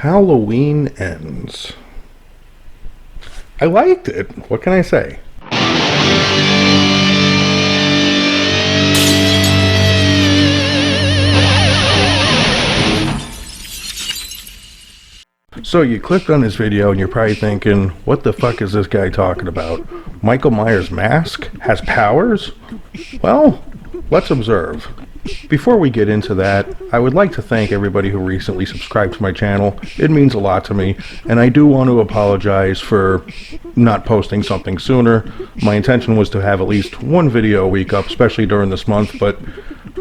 Halloween Ends. I liked it. What can I say? So you clicked on this video and you're probably thinking, what the fuck is this guy talking about? Michael Myers' mask has powers? Well, let's observe. Before we get into that, I would like to thank everybody who recently subscribed to my channel. It means a lot to me, and I do want to apologize for not posting something sooner. My intention was to have at least one video a week up, especially during this month, but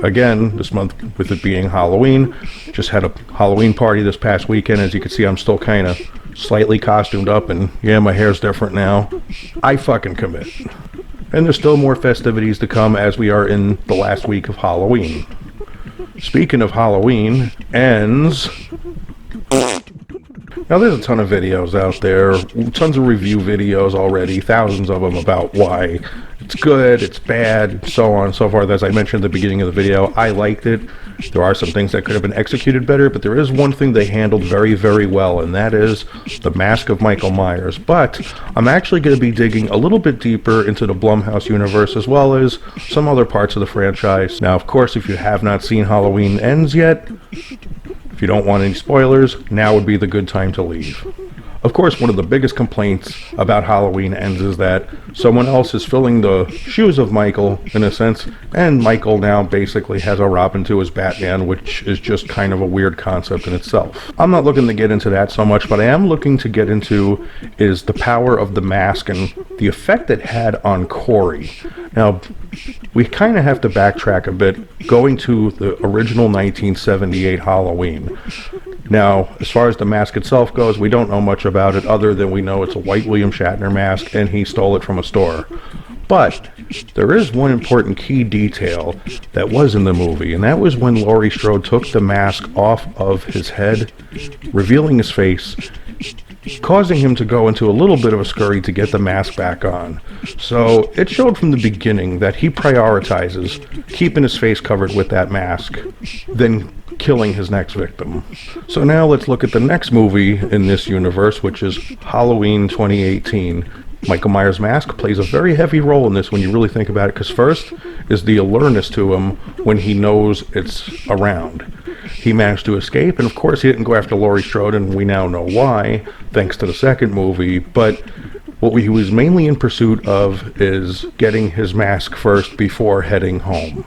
again, this month with it being Halloween, just had a Halloween party this past weekend. As you can see, I'm still kind of slightly costumed up, and yeah, my hair's different now. I fucking commit. And there's still more festivities to come as we are in the last week of Halloween. Speaking of Halloween Ends. Now there's a ton of videos out there, tons of review videos already, thousands of them about why it's good, it's bad, so on and so forth. As I mentioned at the beginning of the video, I liked it. There are some things that could have been executed better, but there is one thing they handled very, very well, and that is the mask of Michael Myers. But I'm actually going to be digging a little bit deeper into the Blumhouse universe, as well as some other parts of the franchise. Now, of course, if you have not seen Halloween Ends yet, if you don't want any spoilers, now would be the good time to leave. Of course, one of the biggest complaints about Halloween Ends is that someone else is filling the shoes of Michael, in a sense, and Michael now basically has a Robin to his Batman, which is just kind of a weird concept in itself. I'm not looking to get into that so much, but I am looking to get into is the power of the mask and the effect it had on Corey. Now, we kind of have to backtrack a bit, going to the original 1978 Halloween. Now, as far as the mask itself goes, we don't know much about it other than we know it's a white William Shatner mask and he stole it from a store. But there is one important key detail that was in the movie, and that was when Laurie Strode took the mask off of his head, revealing his face, causing him to go into a little bit of a scurry to get the mask back on. So it showed from the beginning that he prioritizes keeping his face covered with that mask than killing his next victim. So now let's look at the next movie in this universe, which is Halloween 2018. Michael Myers' mask plays a very heavy role in this when you really think about it, because first is the alertness to him when he knows it's around. He managed to escape, and of course he didn't go after Laurie Strode, and we now know why, thanks to the second movie, but what he was mainly in pursuit of is getting his mask first before heading home,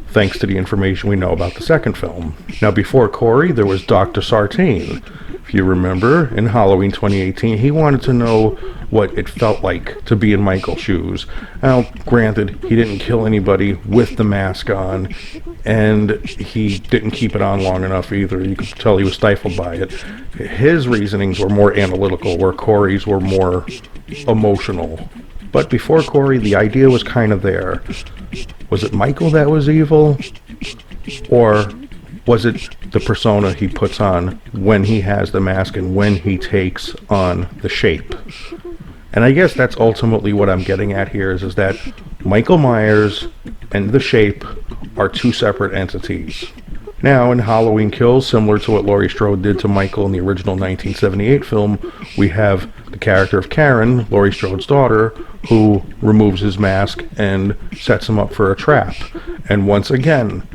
thanks to the information we know about the second film. Now, before Corey, there was Dr. Sartain. If you remember, in Halloween 2018, he wanted to know what it felt like to be in Michael's shoes. Now, granted, he didn't kill anybody with the mask on, and he didn't keep it on long enough either. You could tell he was stifled by it. His reasonings were more analytical, where Corey's were more emotional. But before Corey, the idea was kind of there. Was it Michael that was evil? Or was it the persona he puts on when he has the mask and when he takes on the shape? And I guess that's ultimately what I'm getting at here is that Michael Myers and the shape are two separate entities. Now, in Halloween Kills, similar to what Laurie Strode did to Michael in the original 1978 film, we have the character of Karen, Laurie Strode's daughter, who removes his mask and sets him up for a trap. And once again,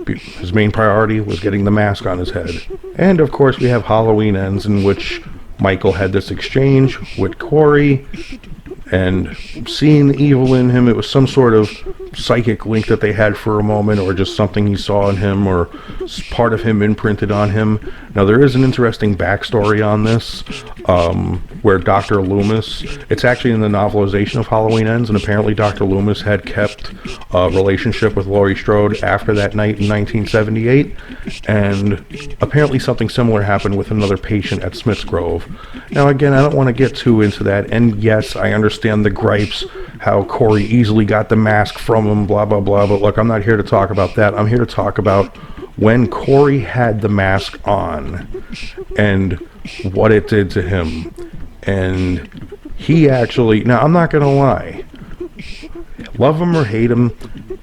his main priority was getting the mask on his head. And of course, we have Halloween Ends, in which Michael had this exchange with Corey, and seeing the evil in him, it was some sort of psychic link that they had for a moment, or just something he saw in him, or part of him imprinted on him. Now, there is an interesting backstory on this, where Dr. Loomis, it's actually in the novelization of Halloween Ends, and apparently Dr. Loomis had kept a relationship with Laurie Strode after that night in 1978, and apparently something similar happened with another patient at Smith's Grove. Now, again, I don't want to get too into that, and yes, I understand the gripes, how Corey easily got the mask from him, blah, blah, blah, but look, I'm not here to talk about that. I'm here to talk about when Corey had the mask on and what it did to him. And he actually, now I'm not going to lie, love him or hate him,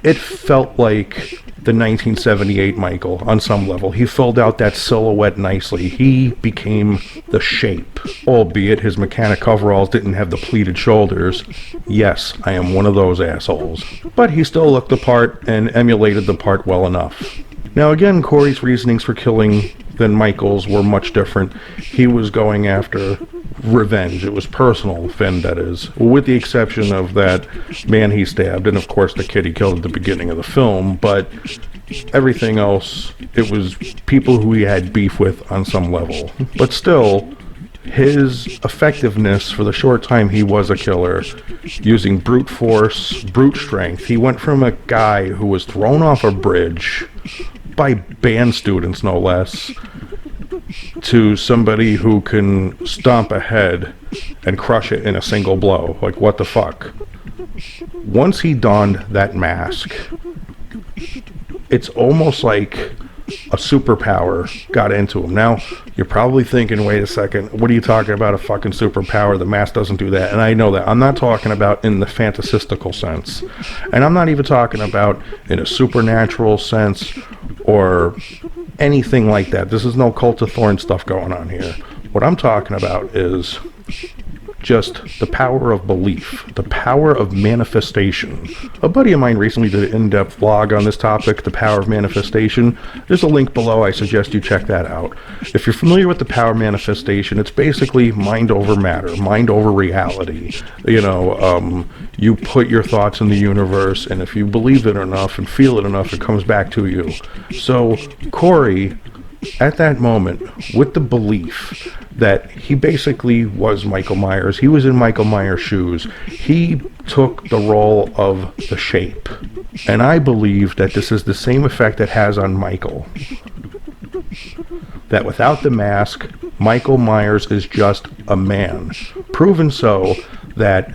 it felt like the 1978 Michael on some level. He filled out that silhouette nicely. He became the Shape, albeit his mechanic coveralls didn't have the pleated shoulders. Yes, I am one of those assholes. But he still looked the part and emulated the part well enough. Now again, Corey's reasonings for killing than Michael's were much different. He was going after revenge. It was personal vendettas, with the exception of that man he stabbed, and of course the kid he killed at the beginning of the film, but everything else, it was people who he had beef with on some level. But still, his effectiveness for the short time he was a killer, using brute force, brute strength, he went from a guy who was thrown off a bridge by band students, no less, to somebody who can stomp ahead and crush it in a single blow. Like, what the fuck? Once he donned that mask, it's almost like a superpower got into him. Now, you're probably thinking, wait a second, what are you talking about, a fucking superpower? The mask doesn't do that. And I know that. I'm not talking about in the fantasistical sense. And I'm not even talking about in a supernatural sense or anything like that. This is no Cult of Thorn stuff going on here. What I'm talking about is just the power of belief, the power of manifestation. A buddy of mine recently did an in-depth vlog on this topic, the power of manifestation. There's a link below. I suggest you check that out. If you're familiar with the power of manifestation, it's basically mind over matter, mind over reality. You put your thoughts in the universe, and if you believe it enough and feel it enough, it comes back to you. So Corey, at that moment, with the belief that he basically was Michael Myers, he was in Michael Myers' shoes, he took the role of the Shape. And I believe that this is the same effect it has on Michael. That without the mask, Michael Myers is just a man. Proven so that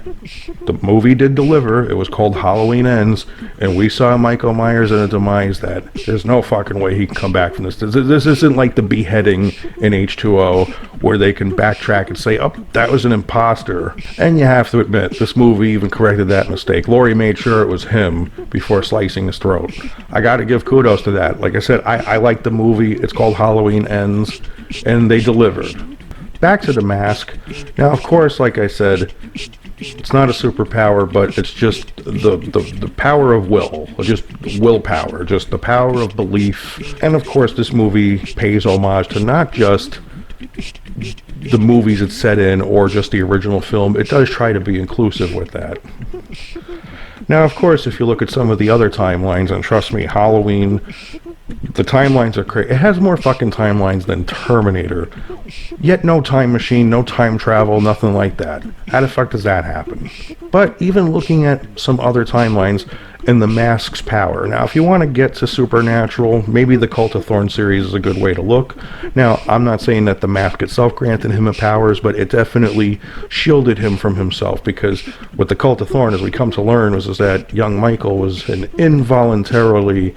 the movie did deliver. It was called Halloween Ends, and we saw Michael Myers in a demise that there's no fucking way he can come back from this. This isn't like the beheading in H2O where they can backtrack and say, oh, that was an imposter. And you have to admit, this movie even corrected that mistake. Laurie made sure it was him before slicing his throat. I gotta give kudos to that. Like I said, I like the movie. It's called Halloween Ends, and they delivered. Back to the mask. Now, of course, like I said, it's not a superpower, but it's just the power of will, just willpower, just the power of belief. And of course, this movie pays homage to not just the movies it's set in or just the original film. It does try to be inclusive with that. Now, of course, if you look at some of the other timelines, and trust me, Halloween, the timelines are crazy. It has more fucking timelines than Terminator. Yet no time machine, no time travel, nothing like that. How the fuck does that happen? But even looking at some other timelines and the mask's power. Now, if you want to get to supernatural, maybe the Cult of Thorn series is a good way to look. Now, I'm not saying that the mask itself granted him powers, but it definitely shielded him from himself, because with the Cult of Thorn, as we come to learn, was that young Michael was an involuntarily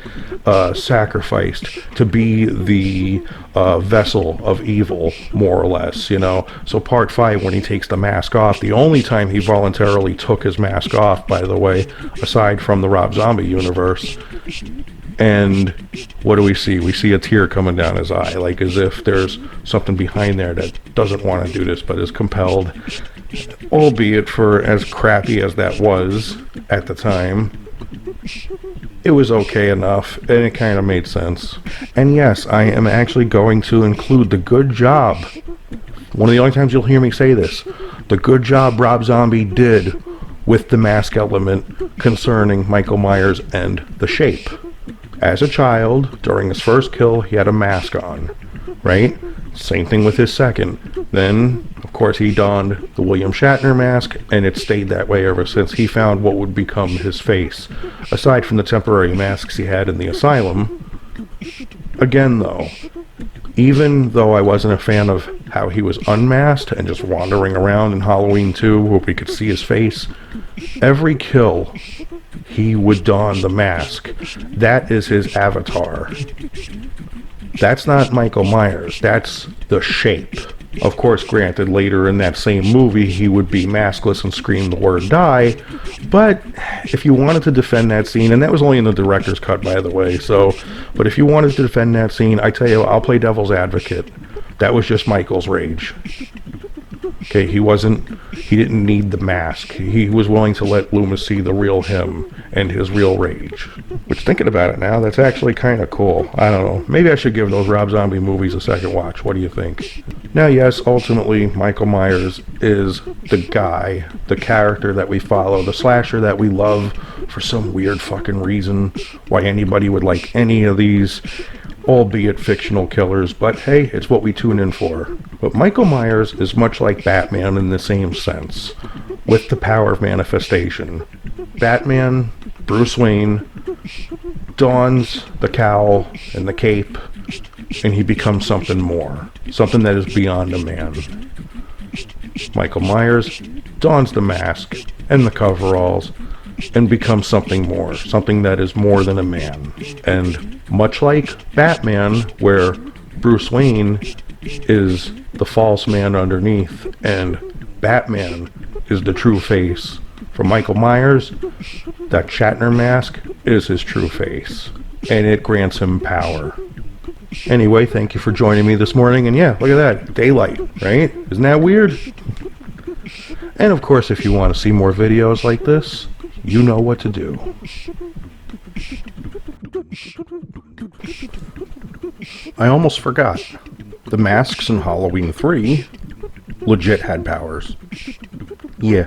sacrificed to be the vessel of evil, more or less, So part 5, when he takes the mask off, the only time he voluntarily took his mask off, by the way, aside from the Rob Zombie universe, and what do we see? We see a tear coming down his eye, like as if there's something behind there that doesn't want to do this, but is compelled, albeit for as crappy as that was at the time. It was okay enough, and it kind of made sense. And yes, I am actually going to include the good job. One of the only times you'll hear me say this. The good job Rob Zombie did with the mask element concerning Michael Myers and the Shape. As a child, during his first kill, he had a mask on, right? Same thing with his second. Then, of course, he donned the William Shatner mask, and it stayed that way ever since he found what would become his face. Aside from the temporary masks he had in the asylum. Again, though, even though I wasn't a fan of how he was unmasked and just wandering around in Halloween 2 where we could see his face, every kill he would don the mask. That is his avatar. That's not Michael Myers. That's the Shape. Of course, granted, later in that same movie, he would be maskless and scream the word die, but if you wanted to defend that scene, and that was only in the director's cut, by the way, but if you wanted to defend that scene, I tell you, I'll play devil's advocate. That was just Michael's rage. Okay, he didn't need the mask. He was willing to let Loomis see the real him and his real rage. Which, thinking about it now, that's actually kind of cool. I don't know. Maybe I should give those Rob Zombie movies a second watch. What do you think? Now, yes, ultimately, Michael Myers is the guy, the character that we follow, the slasher that we love for some weird fucking reason. Why anybody would like any of these, albeit fictional killers, but hey, it's what we tune in for. But Michael Myers is much like Batman in the same sense, with the power of manifestation. Batman, Bruce Wayne, dons the cowl and the cape, and he becomes something more, something that is beyond a man. Michael Myers dons the mask and the coveralls and becomes something more, something that is more than a man. And much like Batman, where Bruce Wayne is the false man underneath and Batman is the true face, for Michael Myers, that Shatner mask is his true face, and it grants him power. Anyway, thank you for joining me this morning, and yeah, look at that, daylight, right? Isn't that weird? And of course, if you want to see more videos like this, you know what to do. I almost forgot. The masks in Halloween 3 legit had powers. Yeah.